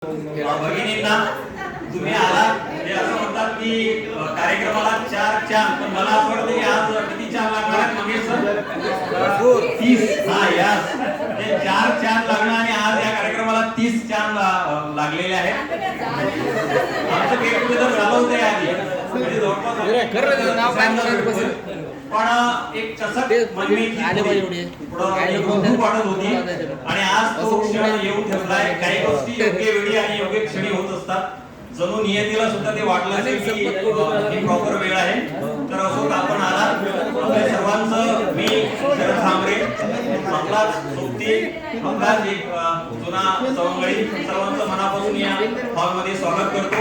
भगिनींना तुम्ही आलात हे असं म्हणतात की कार्यक्रमाला 4 चान, पण मला असं वाटतं की आज किती चान लागणार आहेत मंगेश सर? 30. हा यस, हे 4 चान लागणार आणि आज या कार्यक्रमाला 30 चान लागलेले आहेत. आमचं गेट टुगेदर झालं होतं याआधी, म्हणजे जवळपास पण एक कसं खूप वाटत होती आणि आज तो क्षण येऊन ठेवलाय. काही गोष्टी योग्य वेळी आणि योग्य क्षणी होत असतात. जणू नियतीला सुद्धा ते वाटलं असेल की ही प्रॉपर वेळ आहे. तर असो आपण आला, आपल्या सर्वांचं मी शरद सांबरे, मंगलाज सोबती, मंगलाज एक जुना सवंगडी, सर्वांचं मनापासून या हॉलमध्ये स्वागत करतो.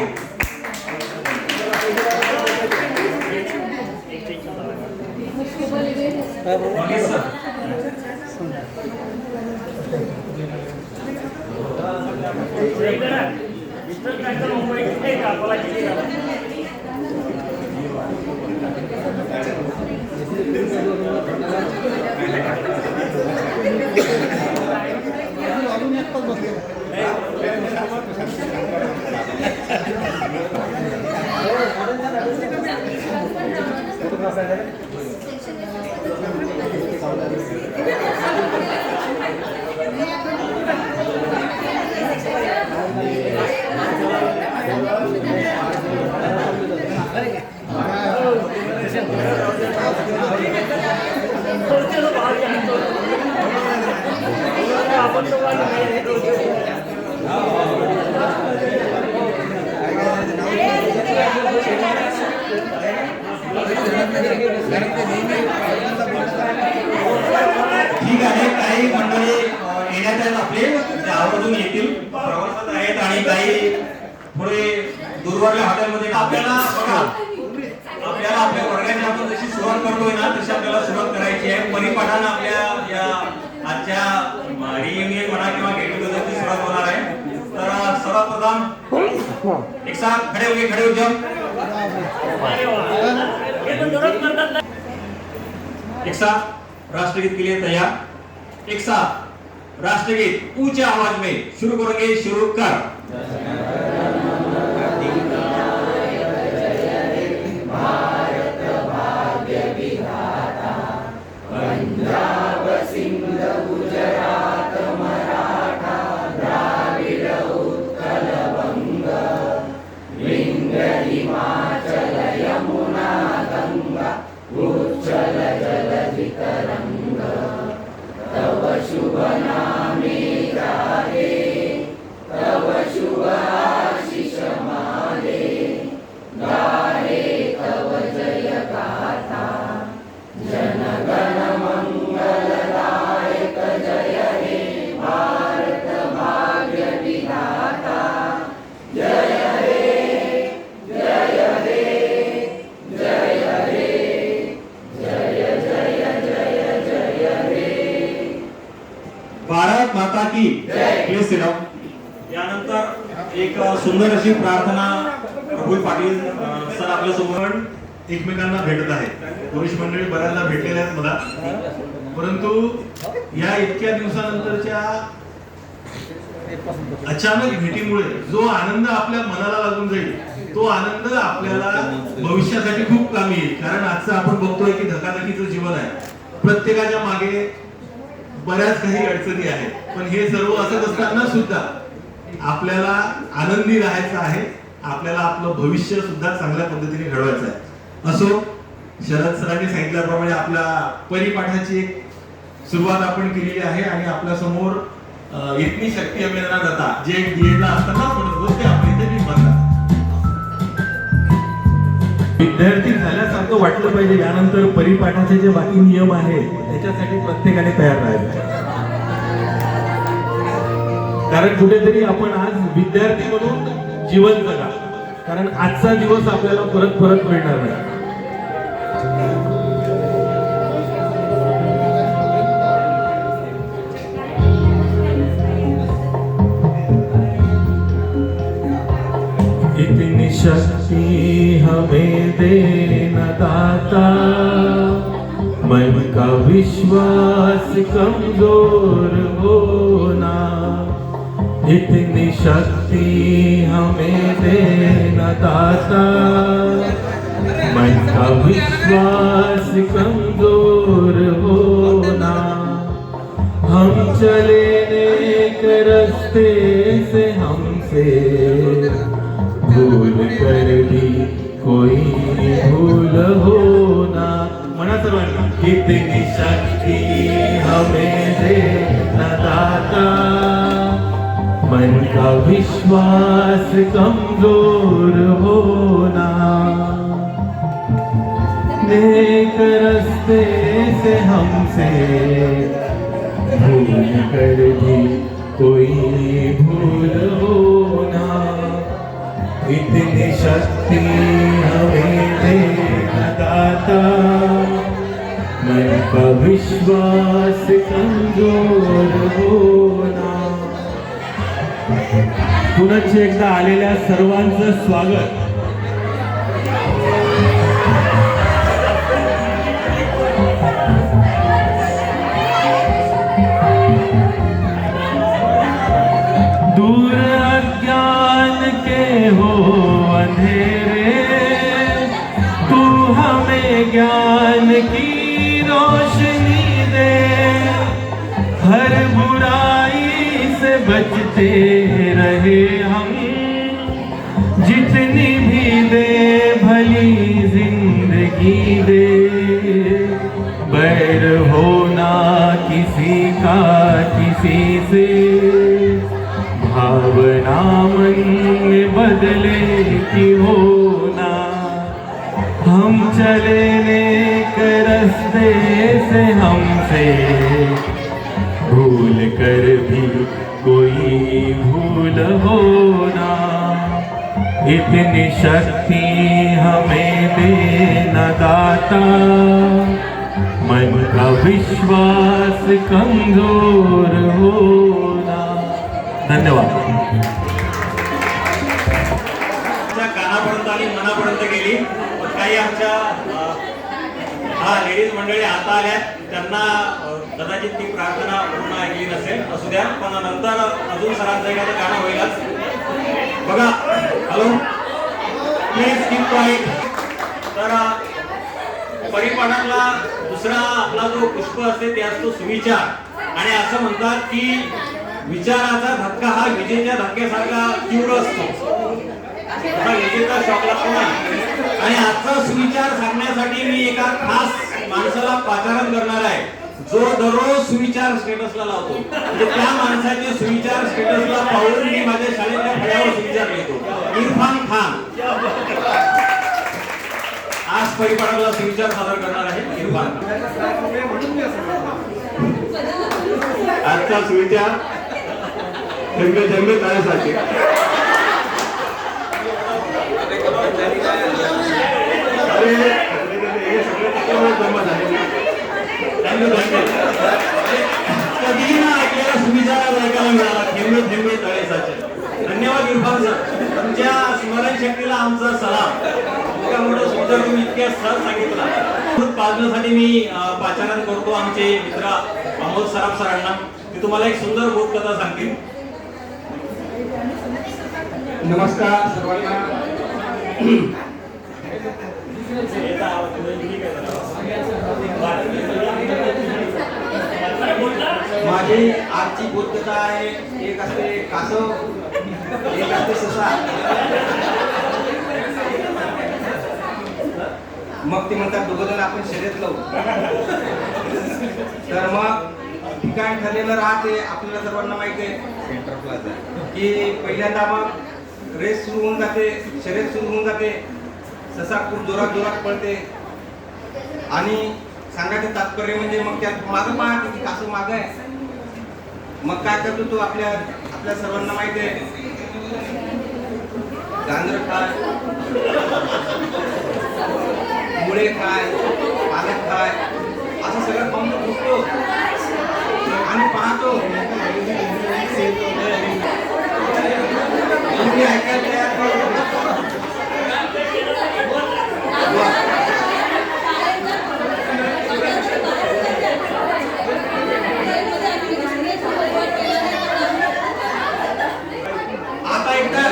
ठीक आहे, काही मंडळी येण्यात आहेत आपले, ते आवर्जून येतील, प्रवासात आहेत आणि काही पुढे दूरवरल्या हॉटेलमध्ये. आपल्याला आपल्या वर्गाची आपण जशी सुरुवात करतोय ना तशी आपल्याला सुरुवात करायची आहे. परिपाठानं आपल्या या आजच्या रियुनियन म्हणा किंवा गेट टुगेदरची सुरुवात होणार आहे. तर सर्वप्रथम एक साथ खडे हो जाओ. एक साथ राष्ट्रगीत के लिए तैयार. एक साथ राष्ट्रगीत ऊंचे आवाज में शुरू करेंगे. शुरू कर. पंजाब सिंध गुजरात मराठा द्राविड उत्कल बंग विंध्य हिमाचल यमुना गंगा उच्चल जलधि तरंग तव शुभ नामे गाहे तव शुभ आशीष माले गाहे तव जय गाथा जनगण मंगलदायक जय हे भारत भाग्य विधाता जय हे जय हे जय हे जय जय जय जय हे. भारत माता की जय. Please sit down. यानंतर एक सुंदर अशी प्रार्थना प्रफुल्ल पाटील सर आपल्या समोर एकमेकांना भेटत आहेत. पुरुष मंडळी बऱ्याचदा भेटलेल्या आहेत मला, परंतु या इतक्या दिवसानंतरच्या अचानक भेटीमुळे जो आनंद आपल्या मनाला लागून जाईल तो आनंद आपल्याला भविष्यासाठी खूप कामी येईल. कारण आजचं आपण बघतोय की धकाधकीचं जीवन आहे, प्रत्येकाच्या मागे बऱ्याच काही अडचणी आहेत, पण हे सर्व असत असताना सुद्धा आपल्याला आनंदी राहायचं आहे. आपल्याला आपलं भविष्य सुद्धा चांगल्या पद्धतीने घडवायचं आहे. असो, शरद सरांनी सांगितल्याप्रमाणे आपल्या परिपाठाची एक सुरुवात आपण केलेली आहे आणि आपल्या समोर इतनी शक्ती अभियाना दाता जे बीएड ला असताना पडत होते आपल्या इथे मी बनला. विद्यार्थी झाल्यासारखं वाटलं पाहिजे. यानंतर परिपाठाचे जे बाकी नियम आहेत त्याच्यासाठी प्रत्येकाने तयार राहायचं, कारण कुठेतरी आपण आज विद्यार्थी म्हणून जीवन जगा, कारण आजचा दिवस आपल्याला परत मिळणार नाही. इतनी शक्ति हमें देना दाता, मन का विश्वास कमजोर होना, इतनी शक्ति हमें देना दाता, मन का विश्वास कमजोर होना, हम चले नेक रास्ते से हमसे भूल कर भी कोई भूल होना। मना सर्वांनी, कितनी शक्ति हमें देना दाता, मन का विश्वास कमजोर होना, नेक रास्ते से हमसे भूल कर भी कोई भूल होना, इतनी शक्ति हमें देना दाता, मन का विश्वास कमजोर होना। पुनश्च एकदा आलेल्या सर्वांचं स्वागत. दूर अज्ञान के हो अंधेरे, तू हमें ज्ञान की रोशनी दे, हर बुराई से बचते रहे हम, जितनी भी दे भली जिंदगी दे, बैर होना किसी का किसी से, भावना मन में बदले की होना, हम चले नेक रास्ते से हमसे भूल कर भी कोई भूल होना, इतनी शक्ति हमें देना दाता, मन का विश्वास कमजोर होना. धन्यवाद. कानापर्यंत आणि मनापर्यंत गेली. पण काही आमच्या लेडीज मंडळी आता आल्या, त्यांना कदाचित ती प्रार्थना पूर्ण ऐकली नसेल, असू द्या, पण नंतर अजून सरांचं एखादं गाणं होईलच. बघा, हॅलो, प्लीज कीप क्वाइट. तर परिपाठातला दुसरा आपला जो पुष्प असते ते असतो सुविचार, आणि असं म्हणतात की विचाराचा धक्का हा विजेच्या धक्क्यासारखा तीव्र असतो, असा विजेचा शॉक लागतो ना. आणि आजचा सुविचार सांगण्यासाठी मी एका खास माणसाला पाचारण करणार आहे, जो दररोज सुविचार स्टेटसला लावतो. म्हणजे त्या माणसाचे सुविचार स्टेटसला पाहून मी माझ्या शाळेच्या फळ्यावर सुविचार लिहितो. इरफान खान आज परिपाठाला सुविचार सादर करणार आहे. इरफान, आजचा सुविचार थेंबे थेंबे तळ्यासारखे. कधीही ना ऐकलेला सुविचार ऐकायला मिळाला, थेंबे थेंबे तळेसाचे. धन्यवाद इरफान सर, तुमच्या स्मरणशक्तीला आमचा सलाम. इतका मोठा सुविचार तुम्ही इतक्या सहज सांगितला. पाजण्यासाठी मी पाचारण करतो आमचे मित्र अमोल सराफ सरांना. ते तुम्हाला एक सुंदर बोधकथा सांगतील. नमस्कार सर्वांना. माझी आजची बोधकथा आहे, एक असते कासव, एक असते ससा. मग ते म्हणतात दोघंजण आपण शर्यत लावू. तर मग ठिकाण ठरलेलं राहते, आपल्याला सर्वांना माहिती आहे सेंटर प्लाझा, की पहिल्यांदा मग रेस सुरू होऊन जाते, शर्यत सुरू होऊन जाते. ससा खूप जोरात जोरात पळते आणि सांगायचं तात्पर्य म्हणजे मग त्यात मागं पाहते की कासव मागं आहे. मग काय करतो तो, आपल्या सर्वांना माहिती आहे गांजर खाय, मुळे खाय, पालक खाय, असं सगळं खाऊन तो झोपतो आणि पाहतो. तुम्ही ऐकायला तयार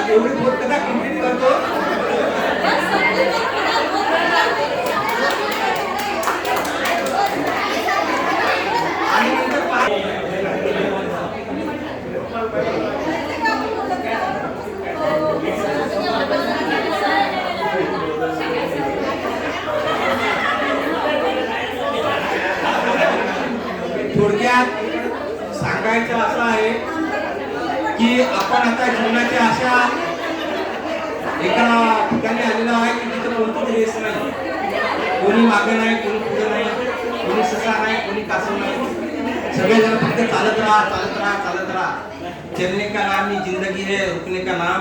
एवढी पूर्तता कंप्लीट करतो. आणि नंतर थोडक्यात सांगायचं असं आहे की आपण आता जीवनाच्या अशा एका ठिकाणी आलेलो आहे की तिथं कोणतं रेस नाही, कोणी मागे नाही, कोणी पुढे नाही, कोणी ससा नाही, कोणी कासव नाही. सगळेजण फक्त चालत राहा, चालत राहा, चालत राहा. चलने का नाम ही जिंदगी है, रुकने का नाम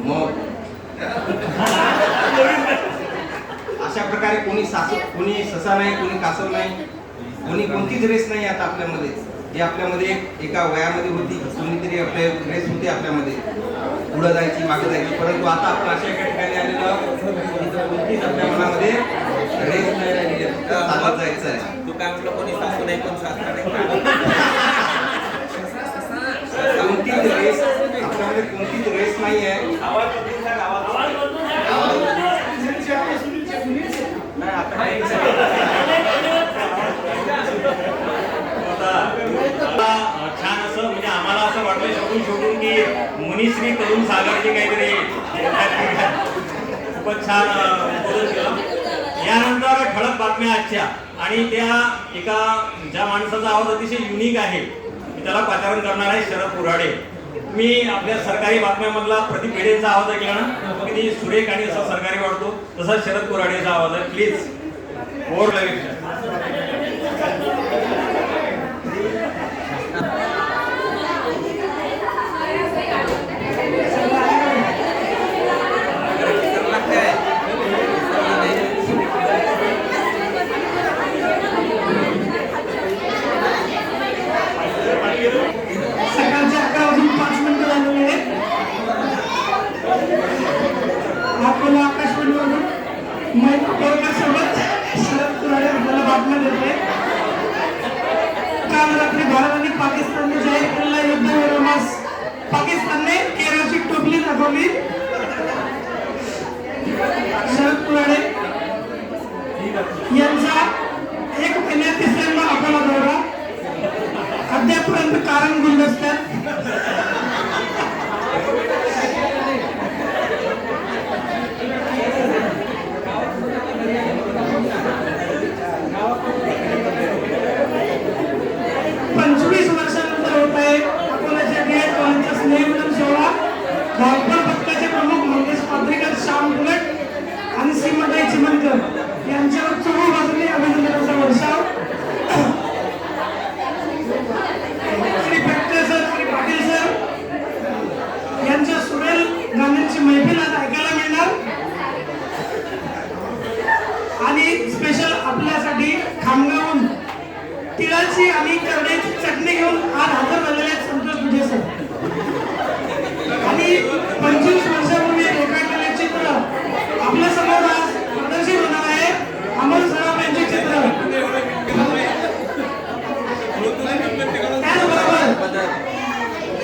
मौत. अशा प्रकारे कोणी ससा नाही, कोणी कासव नाही, कोणी कोणतीच रेस नाही आता आपल्यामध्ये. जी आपल्यामध्ये एका वयामध्ये होती, कोणीतरी आपल्या रेस होती आपल्यामध्ये, पुढे जायची, मागे जायची. परंतु आता आपण अशा एका ठिकाणी आलेलो आहोत जिथं कोणतीच आपल्या मनामध्ये रेस नाही राहिली, फक्त चालत जायचं आहे. तू काय म्हटलं, कोणी सासू नाही, कोण सासरा नाही. कोणतीच रेस आपल्यामध्ये कोणतीच रेस नाही आहे. छान असं म्हणजे आम्हाला असं वाटलं शोधून की मुनिश्री तरुण सागरची काहीतरी खूपच छान उद्बोधन केलं. यानंतर ठळक बातम्या आजच्या, आणि त्या एका ज्या माणसाचा आवाज अतिशय युनिक आहे, मी त्याला पाचारण करणार आहे, शरद कुऱ्हाडे. मी आपल्या सरकारी बातम्यामधला प्रदीप भेडेंचा आवाज ऐकला ना, किती सुरेख आणि असा सरकारी वाटतो, तसा शरद कुऱ्हाडेचा आवाज आहे. प्लीज ओर लगेच. सकाळच्या 11:05 झालेले आहेत. आपल्याला आकाशवाणीवरून सोबत शरद कुऱ्हाडे आपल्याला बातम्या देते. काल रात्री भारत आणि पाकिस्तानने जाहीर केलेला युद्धविरामास पाकिस्तानने केरळची टोपली दाखवली. शरद कुऱ्हाडे यांचा 1 महिन्यात तिसऱ्यांदा आपला दौरा, अद्यापर्यंत कारण गुलदस्त्यात. वर्षानंतर होत आहे अकोल्याच्या DED कॉलेजचा स्नेहमिलन सोहळा. धावपळ पथकाचे प्रमुख मंगेश पात्रीकर, श्याम उलट आणि सीमाताई चिमनकर यांच्यावर चोहोळ बाजूने अभिनंदनाचा वर्षाव. श्री फटके सर, श्री पाटील सर यांच्या सुरेल गाण्यांची मैफिल आज ऐकायला मिळणार. आणि स्पेशल आपल्यासाठी खामगावहून तिळाची आणि करड्याची चटणी घेऊन आज हजर झालेले आहेत संतोष विजय सर. आणि 25 वर्षापूर्वी रेखाटलेले चित्र आपल्या समोर आज प्रदर्शित होणार आहे. अमोल सराफ यांचे चित्र. त्याचबरोबर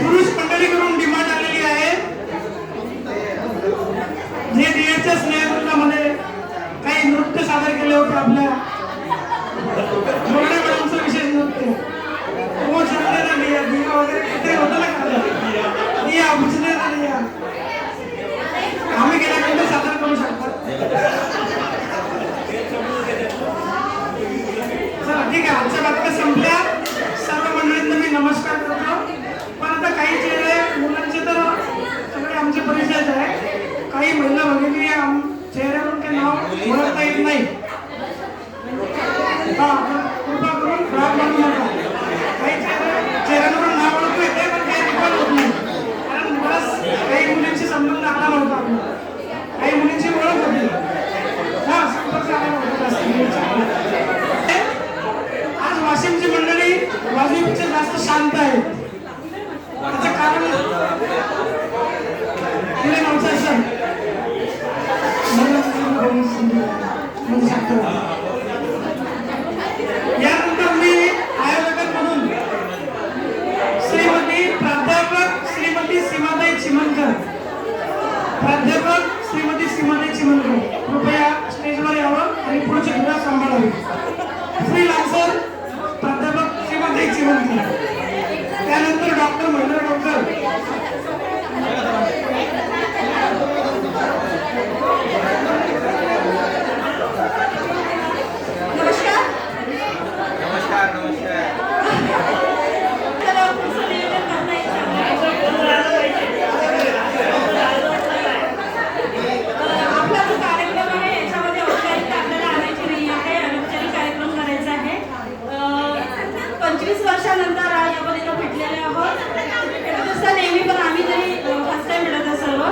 पुरुष मंडळीकडून डिमांड आलेली आहे, जे DEDच्या स्नेहमिलनामध्ये काही नृत्य सादर केले होते आपल्या मोठ्या मॅडमचं विशेष नृत्य. वो चलते ना लिया दिया वगैरे किती होतं ना, दिया बुझने ना लिया, आम्ही गेल्याकडे सादर करू शकतात. चला ठीक आहे, आजच्या बातम्या संपल्या. सर्व मंडळींना मी नमस्कार करतो. पण आता काही चेहरे मुलांचे तर सगळे आमचे परिचयच आहे. काही महिला भगिनी चेहऱ्यावरून काही नाव ओळखता येत नाही. कृपा करून राग मानू नका. काही चेहऱ्यावरून नाव ओळखू येते, पण काही रिकॉर्ड होत नाही. कारण बस काही मुलींशी संबंध आला नव्हता आपला, काही मुलींची ओळख होती, संपर्क आला नव्हता. आज वाशिमची मंडळी वाजवीपेक्षा जास्त शांत आहे. त्याचं कारण तिने नव्हता सण यानंतर मी आयोजकांमधून श्रीमती प्राध्यापक श्रीमती सीमाताई चिमनकर प्राध्यापक श्रीमती सीमाताई चिमणकर कृपया स्टेजवर यावं आणि पुढची धुरा सांभाळावी. फ्रीलान्सर प्राध्यापक सीमाताई चिमणकर, त्यानंतर डॉक्टर महेंद्र डॉक्टर. नमस्कार. नमस्कार नमस्कार. तर पुढचं नियोजन करता येईल आपला जो कार्यक्रम आहे याच्यामध्ये औपचारिक आपल्याला आणायची नाही आहे, अनौपचारिक कार्यक्रम करायचा आहे. 25 वर्षानंतर आज आपण इथं भेटलेले आहोत. तसं नेहमी पण आम्ही तरी फर्स्ट टाइम मिळत आहे सर्व.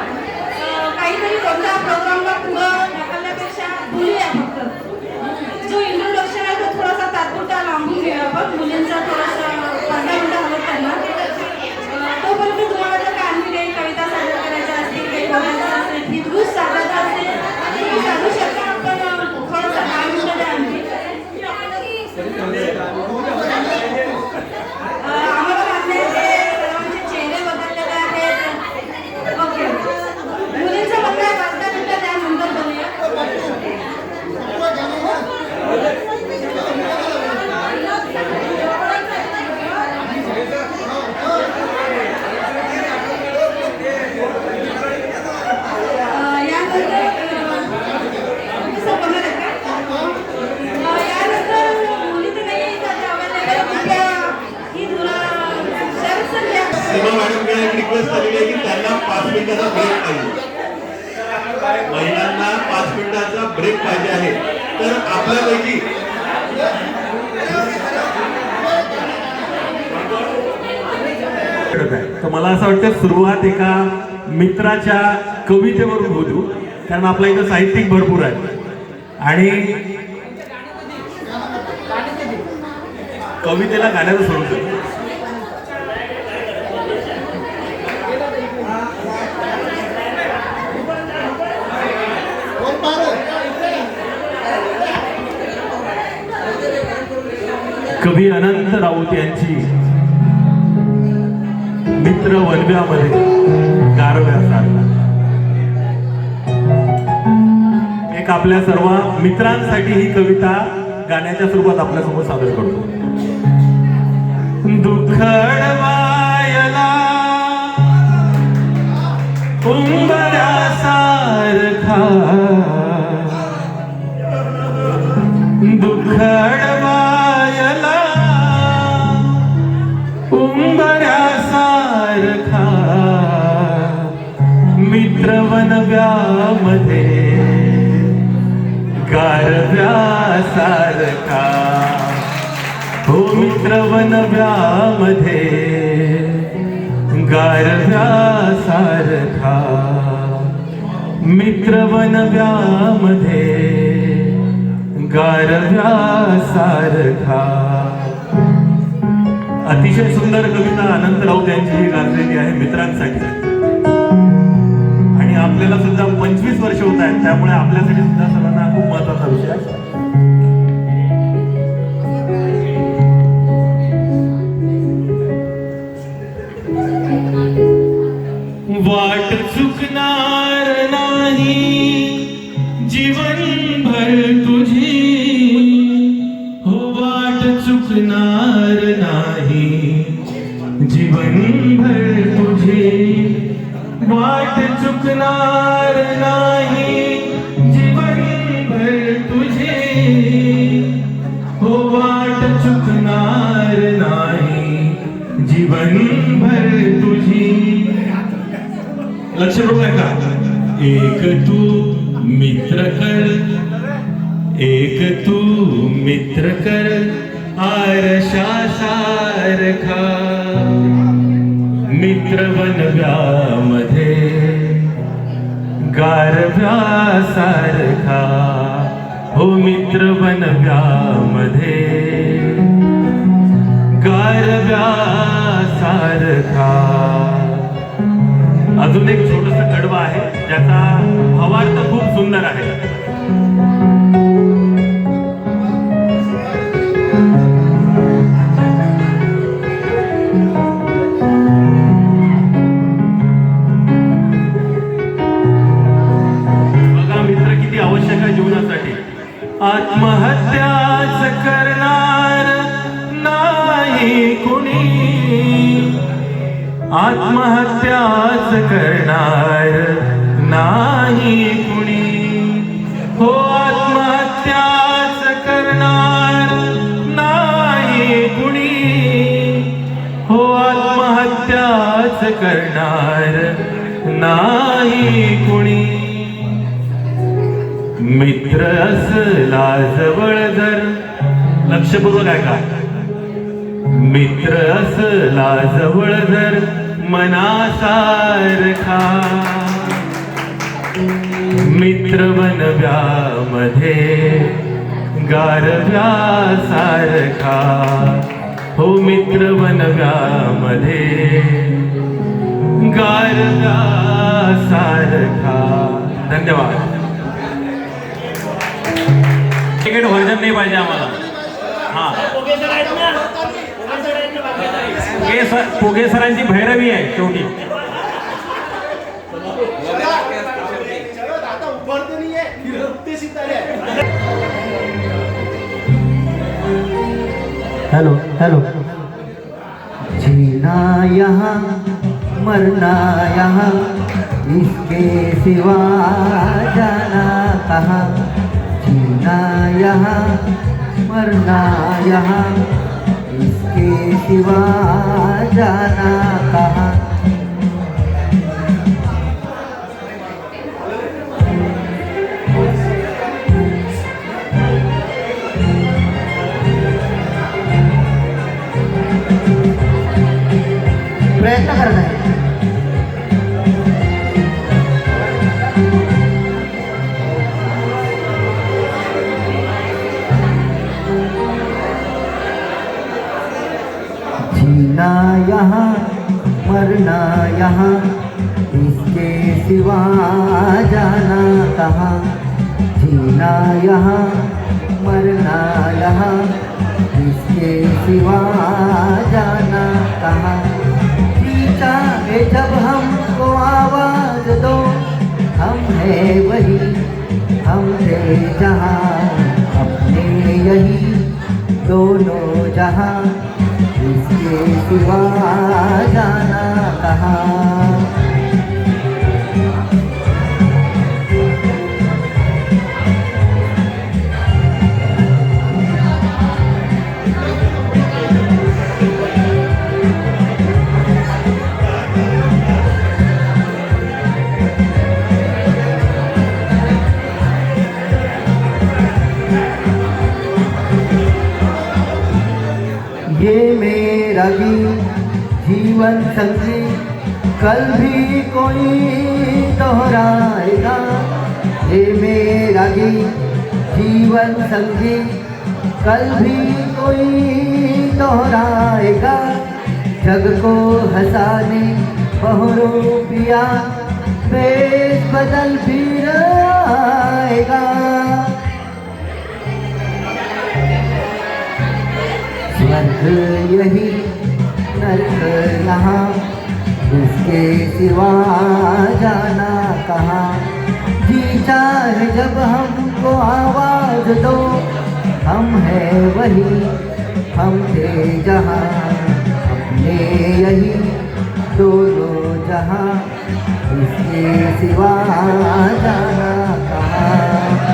काहीतरी कोणत्या प्रोग्रामला पुढं ढकलण्यापेक्षा बोलूया फक्त. जो इंट्रोडक्शन आहे तो थोडासा तात्पुरता लांबून घेऊया आपण. मुलींचा थोडासा 15 मिनिटं हवं त्यांना. तोपर्यंत तुम्हाला जर काही काही कविता सादर करायच्या असतील, काही बोलायचं असेल, हितगुज साधायचं असेल तुम्ही साधू शकता. आपण थोडंसं 10 मिनिटं द्या आमची. आम्हाला वाटलं की सर्वांचे चेहरे बदललेले आहेत. ओके, मुलींचं बघा 15 मिनिटं द्या, नंतर बोलूया. सीमा मॅडमकडे एक रिक्वेस्ट आलेली आहे की त्यांना 5 मिनिटाचा ब्रेक पाहिजे. महिलांना 5 मिनिटाचा ब्रेक पाहिजे आहे. तर आपल्यापैकी तर मला असं वाटतं सुरुवात एका मित्राच्या कवितेवरून होतो, कारण आपल्या इथं साहित्यिक भरपूर आहे आणि कवितेला गाण्याचं स्वरूप आहे. कवी अनंत राऊत यांची मित्र वनव्यामध्ये गारव्यासारखा एक आपल्या सर्व मित्रांसाठी ही कविता गाण्याच्या स्वरूपात आपल्यासमोर सादर करतो. दुखडवायला उंबऱ्यासारखा, दुखडवायला उंबऱ्यासारखा, मित्र वनव्यामध्ये गारव्यासारखा. हो मित्र वनव्यामध्ये गारव्यासारखा, मित्र वनव्यामध्ये गारव्यासारखा. अतिशय सुंदर कविता अनंत राऊत यांची ही गाजलेली आहे मित्रांसाठी. आणि आपल्याला सुद्धा 25 वर्ष होत आहेत, त्यामुळे आपल्यासाठी सुद्धा सर्वांना खूप महत्वाचा विषय आहे. वाट चुकणार नाही जीवनभर तुझी, हो वाट चुकणार नाही जीवनभर तुझी, वाट चुकणार नाही जीवनभर तुझी, हो वाट चुकणार नाही जीवनभर तुझी. लक्ष बघा का, एक तू मित्र कर, एक तू मित्र कर आरशासारखा, मित्र वनव्यामध्ये गारव्यासारखा, हो मित्र वनव्यामध्ये गारव्यासारखा. अजून एक छोटस कडवं आहे ज्याचा भावार्थ खूप सुंदर आहे. आत्महत्याच करणार नाही कुणी, आत्महत्याच करणार नाही कुणी, हो आत्महत्याच करणार नाही कुणी, हो आत्महत्याच करणार नाही कुणी. मित्र असला जवळ जर, लक्षपूर्वक ऐका, मित्र असला जवळ जर मनासारखा, मित्र बनव्यामध्ये गारव्यासारखा, हो मित्र बनव्यामध्ये गारव्यासारखा. धन्यवाद. तिकीट व्हर्जन नाही पाहिजे आम्हाला. हा पोगे सरांची भैरवी आहे शेवटी. Hello hello. जीना यहाँ मरना यहाँ, इसके सिवा जाना कहाँ. जीना यहाँ मरना यहाँ, इसके सिवा जाना कहाँ. प्रयत्न करना है. जीना यहाँ मरना यहाँ, इसके सिवा जाना कहाँ. जीना यहाँ मरना यहाँ, इसके सिवा जाना कहाँ. चाहे जब हमको आवाज दो, हम है वही, हम थे जहाँ, अपने यही दोनों जहाँ, इसके सिवा जाना कहाँ. ये मेरा भी जीवन संगी, कल भी कोई दोहराएगा. ये मेरा भी जीवन संगी, कल भी कोई दोहराएगा. जग को हंसाने बहुरूपिया पेश बदल फिर आएगा. स्वर्ग यही नरक यहाँ, इसके सिवा जाना कहाँ. जी चाहे जब हमको आवाज दो, हम है वही, हम थे जहाँ, अपने यही दोनों जहाँ, इसके सिवा जाना कहाँ.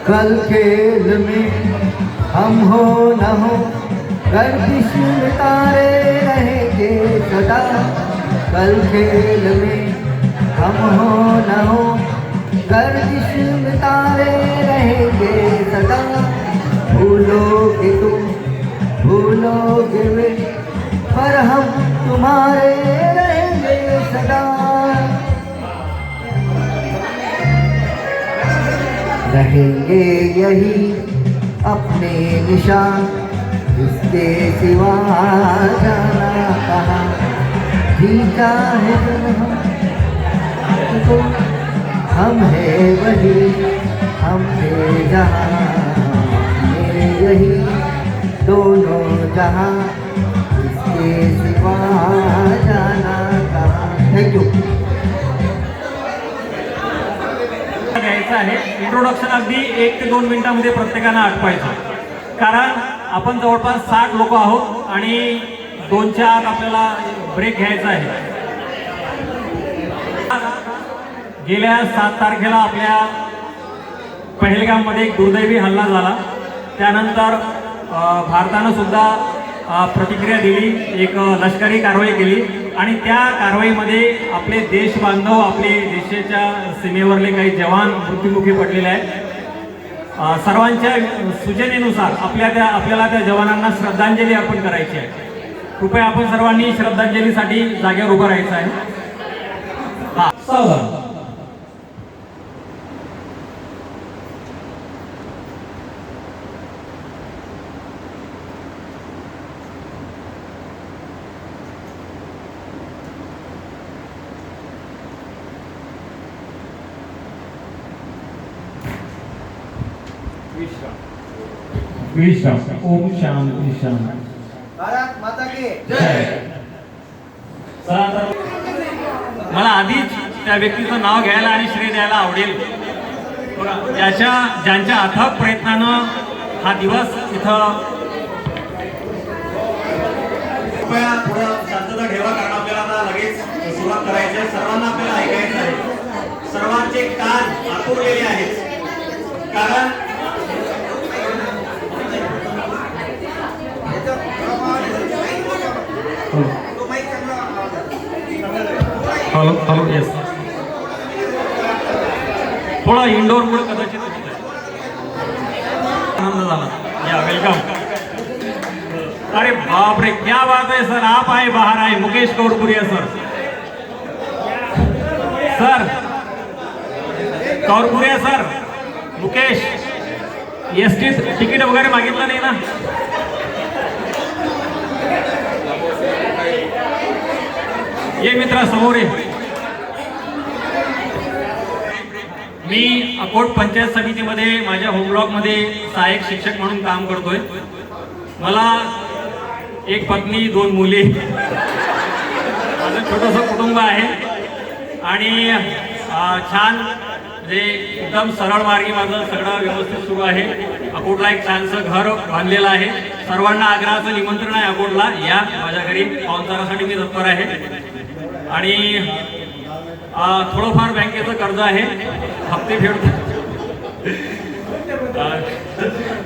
कल खेल में हम हो न हो, गर्दिश में तारे रहेंगे सदा. कल खेल में हम हो न हो, गर्दिश में तारे रहेंगे सदा. भूलोगे तुम भूलोगे वे, पर हम तुम्हारे रहेंगे सदा. रहेंगे यही अपने निशान, इसके सिवा जाना कहाँ, जीता है हमको, हम है वही, हम है जहाँ, मेरे यही दोनों जहाँ, इसके सिवा जाना कहाँ. Thank you. घ्यायचं आहे. इंट्रोडक्शन अगदी 1 ते 2 मिनिटांमध्ये प्रत्येकानं आटपायचं, कारण आपण जवळपास 60 लोक आहोत आणि 2च्या आत आपल्याला ब्रेक घ्यायचा आहे. गेल्या 7 तारखेला आपल्या पहलगाममध्ये एक दुर्दैवी हल्ला झाला. त्यानंतर भारतानं सुद्धा प्रतिक्रिया दिली, एक लष्करी कारवाई केली आणि त्या कारवाईमध्ये आपले देश बांधव, आपले देशाच्या सीमेवरले काही जवान मृत्युमुखी पडलेले आहेत. सर्वांच्या सूचनेनुसार आपल्याला त्या जवानांना श्रद्धांजली अर्पण करायची आहे. कृपया आपण सर्वांनी श्रद्धांजलीसाठी जागेवर उभं राहायचं आहे. हा सावधान. विश्राम. ओम शांती शांती. भारत माता की मला आधीच त्या व्यक्तीचं नाव घ्यायला आणि श्रेय द्यायला आवडेल. बघा, ज्यांच्या अथक प्रयत्नानं हा दिवस इथं. कृपया थोडं शांतता ठेवा, कारण आपल्याला आता लगेच सुरुवात करायची आहे. सर्वांना आपल्याला ऐकायचं आहे. सर्वांचे कान आकुरलेले आहेत, कारण हॅलो हॅलो. येस, थोडा इंडोर मुळे कदाचित आनंद झाला. या वेलकम. अरे बाप रे, क्या बात है सर, आप आए, बाहर आए. Mukesh Kaurpuria sir. Sir Kaurpuria sir, Mukesh, ST ticket वगैरे मागितलं नाही ना? ये मित्रा समोर ये. मी अकोट पंचायत समितीमध्ये माझ्या होम ब्लॉकमध्ये सहाय्यक शिक्षक म्हणून काम करतोय. मला एक पत्नी, 2 मुली, माझं छोटंसं कुटुंब आहे आणि छान म्हणजे एकदम सरळ मार्गी माझं सगळं व्यवस्थित सुरू आहे. अकोटला एक छानसं घर बांधलेलं आहे. सर्वांना आग्रहाचं निमंत्रण आहे अकोटला या. माझ्या घरी पाहुणचारासाठी मी तत्पर आहे आणि थोडंफार बँकेचं कर्ज आहे, हप्ते फेडतो.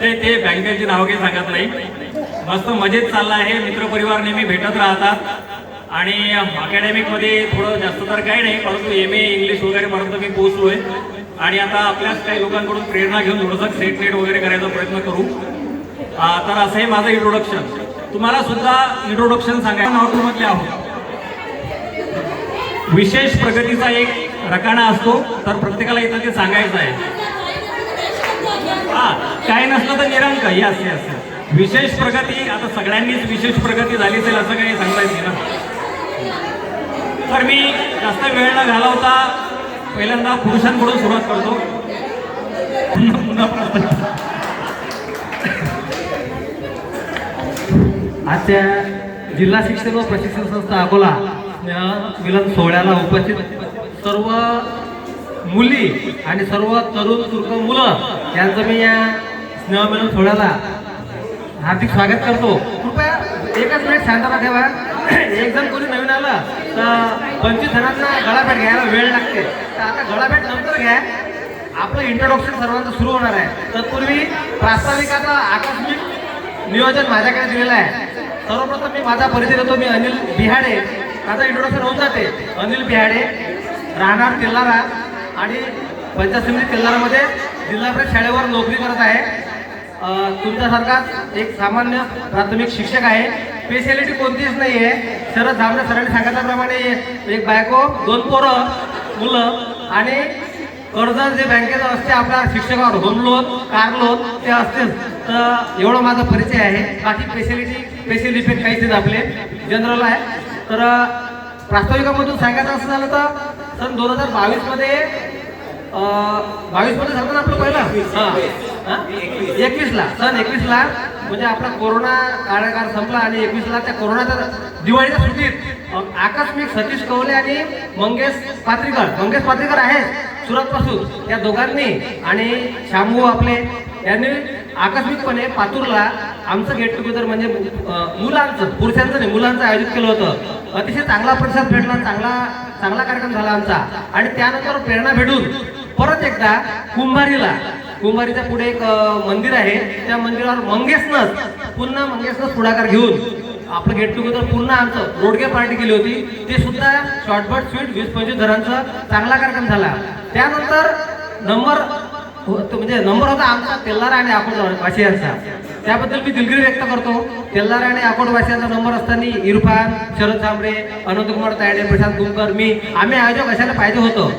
ते बँकेची नाव काही सांगत नाही. मस्त मजेत चालला आहे. मित्रपरिवार नेहमी भेटत राहतात आणि अकॅडमिकमध्ये थोडं जास्त तर काही नाही, परंतु MA इंग्लिश वगैरे पर्यंत मी पोहोचलोय आणि आता आपल्याच काही लोकांकडून प्रेरणा घेऊन थोडंसं सेट नेट वगैरे करायचा प्रयत्न करू. तर असं आहे माझं इंट्रोडक्शन. तुम्हाला सुद्धा इंट्रोडक्शन सांगायचं. नागपूरमधले आहोत. विशेष प्रगतीचा एक रकाना असतो, तर प्रत्येकाला इथं ते सांगायचं आहे. काय नसलं तर निरंक. Yes yes. विशेष प्रगती, आता सगळ्यांनीच विशेष प्रगती झाली असेल असं काही सांगता येत नाही ना. तर मी जास्त वेळ न घालवता पहिल्यांदा पुरुषांकडून सुरुवात करतो. आजच्या जिल्हा शिक्षण व प्रशिक्षण संस्था अकोला मिलन सोहळ्याला उपस्थित सर्व मुली आणि सर्व तरुण तुर्क मुलं यांचं मी या स्नेहमिलन सोहळ्याला हार्दिक स्वागत करतो. कृपया एकच मिनिट शांतता ठेवा. एक जण कोणी नवीन आलं तर 25 जणांना गळाभेट घ्यायला वेळ लागते, तर आता गळाभेट नंतर घ्या. आपलं इंट्रोडक्शन सर्वांचं सुरू होणार आहे. तत्पूर्वी प्रास्ताविकाचं आकस्मिक नियोजन माझ्याकडे दिलेलं आहे. सर्वप्रथम मी माझा परिचय देतो. मी अनिल बिहाडे. माझं इंट्रोडक्शन होऊन जाते. अनिल बिहाडे, राहणार तेल्लारा आणि पंचायत समिती तेल्लारामध्ये जिल्हा परिषद शाळेवर नोकरी करत आहे. तुमच्यासारखाच एक सामान्य प्राथमिक शिक्षक आहे. स्पेशालिटी कोणतीच नाही आहे. शरद झांबरे सरांनी सांगितल्याप्रमाणे एक बायको, 2 पोरं, मुलं आणि कर्ज जे बँकेचं असते आपल्या शिक्षकावर, होम लोन, कार लोन ते असतेच. तर एवढा माझा परिचय आहे. बाकी स्पेशल इफेक्ट काहीच नाही, आपले जनरल आहे. तर प्रास्ताविकामधून सांगायचं असं झालं तर सन 2022 मध्ये 22 मध्ये झालं ना आपलं पहिलं, 21ला सन 21ला म्हणजे आपला कोरोना काळाकाळ संपला आणि 21ला त्या कोरोनाच्या दिवाळीच्या सुट्टीत आकस्मिक सतीश कवले आणि मंगेश पात्रीकर आहेत सुरतपासून, या दोघांनी आणि शामू आपले यांनी आकस्मिकपणे पातूरला आमचं गेट टुगेदर म्हणजे मुलांचं, पुरुषांचं नाही मुलांचं आयोजित केलं होतं. अतिशय चांगला प्रतिसाद भेटला, चांगला कार्यक्रम झाला आमचा. आणि त्यानंतर प्रेरणा भेटून परत एकदा कुंभारीच्या पुढे एक मंदिर आहे, त्या मंदिरावर मंगेशनच पुढाकार घेऊन आपलं गेट टुगेदर पुन्हा आमचं रोडगे पार्टी केली होती. ते सुद्धा शॉर्टबट स्वीट 20-25 जणांचा चांगला कार्यक्रम झाला. त्यानंतर नंबर होता आमचा तेल्लारा आणि अकोट वासियांचा. त्याबद्दल मी दिलगिरी व्यक्त करतो. तेल्लारा आणि अकोट वासियांचा नंबर असताना इरफान, शरद सांबरे, अनंतकुमार तायडे, प्रशांत गुमकर, आम्ही आयोजक असायला पाहिजे होतं.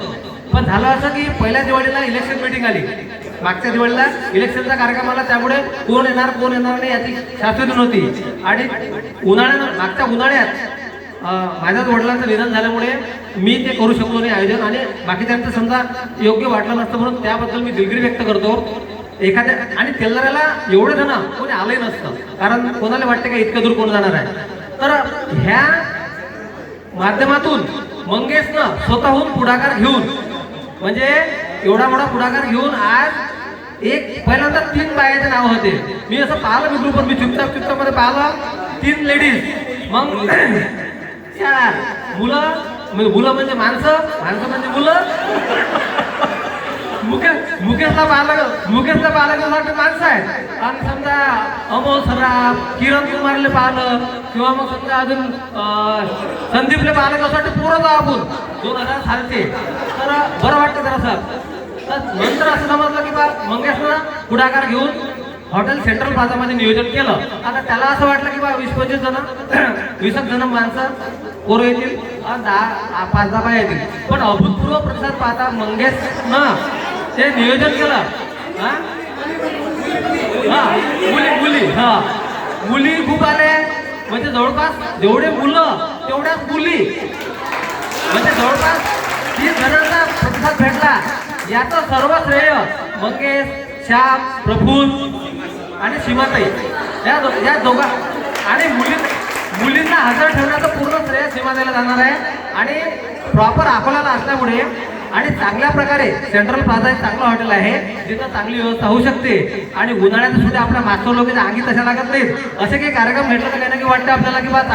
पण झालं असं की पहिल्या दिवाळीला इलेक्शन मीटिंग आली, मागच्या दिवाळीला इलेक्शनचा कार्यक्रम आला, त्यामुळे कोण येणार नाही याची शाश्वती नव्हती. आणि मागच्या उन्हाळ्यात माझ्याच वडिलांचं निधन झाल्यामुळे मी ते करू शकलो नाही आयोजन, आणि बाकीच्यांचं समजा योग्य वाटलं नसतं, म्हणून त्याबद्दल मी दिलगिरी व्यक्त करतो. आणि तेल्लाऱ्याला एवढे जण कोणी आलंही नसतं, कारण कोणाला वाटते का इतकं दूर कोण जाणार आहे. तर ह्या माध्यमातून मंगेशनं स्वतःहून पुढाकार घेऊन, म्हणजे एवढा मोठा पुढाकार घेऊन आज पहिल्यांदा 3 बायाचे नाव होते. मी असं पाहिलं मी ग्रुपवर, मी चुपचाप मध्ये पाहिलं 3 लेडीज, मग मुलं म्हणजे माणसं म्हणजे मुलं. मुकेशला पाहिलं माणसं आहेत. आणि समजा अमोल सराफ, किरण कुमारले पाहिलं, किंवा मग समजा अजून संदीपले पाहिलं, कसं वाटतं पुरं जाऊ आपण 2000 सालचे. तर बरं वाटतं जरासं. तर नंतर असं समजलं की बा मंगेशनं पुढाकार घेऊन हॉटेल सेंट्रल प्लाझामध्ये नियोजन केलं. आता त्याला असं वाटलं की बा 20-25 जण माणसं पोरं येतील, 5-10 बाया येतील. पण अभूतपूर्व प्रतिसाद पाहता मंगेशनं ते नियोजन केलं. मुली खूप आले, म्हणजे जवळपास जेवढे मुलं तेवढ्याच मुली, म्हणजे जवळपास 30 जणांचा प्रतिसाद भेटला. याचं सर्व श्रेय मंगेश, श्याम, प्रफुल आणि सीमाताई या दोघा, आणि मुलींना हजर ठेवण्याचं पूर्ण श्रेय सीमाताईला जाणार आहे. आणि प्रॉपर अकोल्याला असल्यामुळे आणि चांगल्या प्रकारे सेंट्रल प्लाझा एक चांगलं हॉटेल आहे, जिथं चांगली व्यवस्था होऊ शकते. आणि उन्हाळ्यात सुद्धा आपल्या मास्टर लोकांच्या अंगी तशा लागत नाहीत. असे काही कार्यक्रम भेटलं तर काही ना काही वाटतं आपल्याला की बा